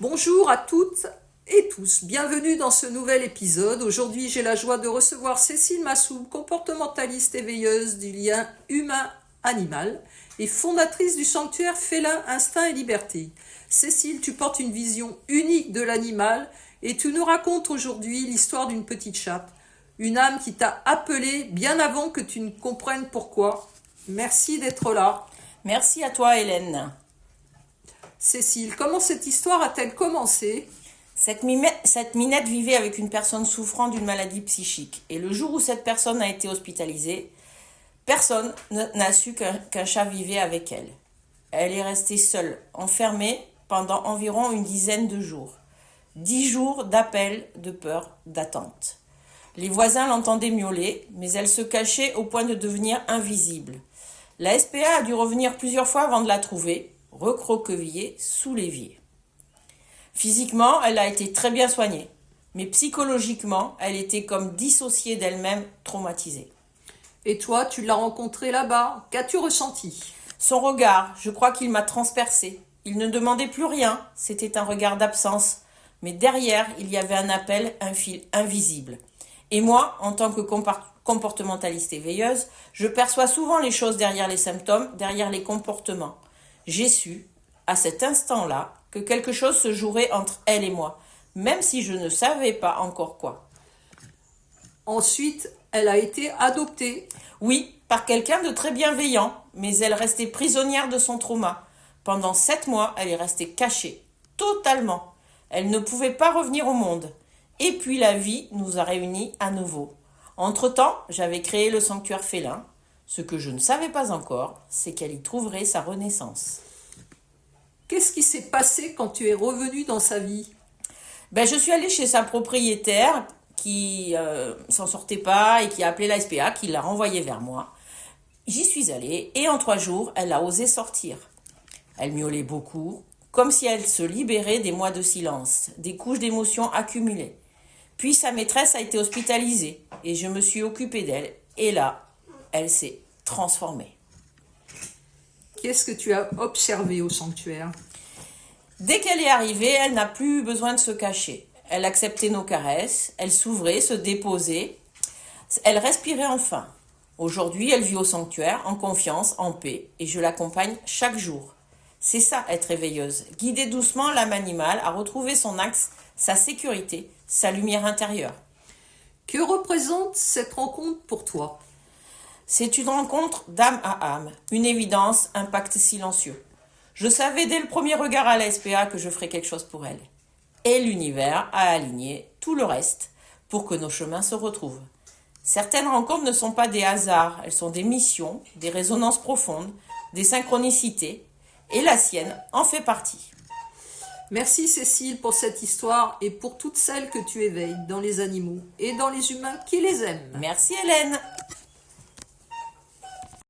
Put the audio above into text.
Bonjour à toutes et tous, bienvenue dans ce nouvel épisode. Aujourd'hui, j'ai la joie de recevoir Cécile Massoub, comportementaliste éveilleuse du lien humain-animal et fondatrice du sanctuaire Félin, Instinct et Liberté. Cécile, tu portes une vision unique de l'animal et tu nous racontes aujourd'hui l'histoire d'une petite chatte, une âme qui t'a appelée bien avant que tu ne comprennes pourquoi. Merci d'être là. Merci à toi, Hélène. Cécile, comment cette histoire a-t-elle commencé ? Cette minette vivait avec une personne souffrant d'une maladie psychique. Et le jour où cette personne a été hospitalisée, personne n'a su qu'un chat vivait avec elle. Elle est restée seule, enfermée pendant environ une dizaine de jours. 10 jours d'appel, de peur, d'attente. Les voisins l'entendaient miauler, mais elle se cachait au point de devenir invisible. La SPA a dû revenir plusieurs fois avant de la trouver, recroquevillée sous l'évier. Physiquement, elle a été très bien soignée, mais psychologiquement, elle était comme dissociée d'elle-même, traumatisée. Et toi, tu l'as rencontrée là-bas. Qu'as-tu ressenti ? Son regard, je crois qu'il m'a transpercée. Il ne demandait plus rien, c'était un regard d'absence. Mais derrière, il y avait un appel, un fil invisible. Et moi, en tant que comportementaliste éveilleuse, je perçois souvent les choses derrière les symptômes, derrière les comportements. J'ai su, à cet instant-là, que quelque chose se jouerait entre elle et moi, même si je ne savais pas encore quoi. Ensuite, elle a été adoptée. Oui, par quelqu'un de très bienveillant, mais elle restait prisonnière de son trauma. Pendant 7 mois, elle est restée cachée, totalement. Elle ne pouvait pas revenir au monde. Et puis la vie nous a réunis à nouveau. Entre-temps, j'avais créé le sanctuaire Félin. Ce que je ne savais pas encore, c'est qu'elle y trouverait sa renaissance. Qu'est-ce qui s'est passé quand tu es revenue dans sa vie ? Je suis allée chez sa propriétaire qui s'en sortait pas et qui a appelé la SPA, qui l'a renvoyée vers moi. J'y suis allée et en 3 jours, elle a osé sortir. Elle miaulait beaucoup, comme si elle se libérait des mois de silence, des couches d'émotions accumulées. Puis sa maîtresse a été hospitalisée et je me suis occupée d'elle. Et là, elle s'est transformée. Qu'est-ce que tu as observé au sanctuaire ? Dès qu'elle est arrivée, elle n'a plus besoin de se cacher. Elle acceptait nos caresses, elle s'ouvrait, se déposait, elle respirait enfin. Aujourd'hui, elle vit au sanctuaire, en confiance, en paix, et je l'accompagne chaque jour. C'est ça, être éveilleuse. Guider doucement l'âme animale à retrouver son axe, sa sécurité, sa lumière intérieure. Que représente cette rencontre pour toi ? C'est une rencontre d'âme à âme, une évidence, un pacte silencieux. Je savais dès le premier regard à la SPA que je ferais quelque chose pour elle. Et l'univers a aligné tout le reste pour que nos chemins se retrouvent. Certaines rencontres ne sont pas des hasards, elles sont des missions, des résonances profondes, des synchronicités, et la sienne en fait partie. Merci Cécile pour cette histoire et pour toutes celles que tu éveilles dans les animaux et dans les humains qui les aiment. Merci Hélène.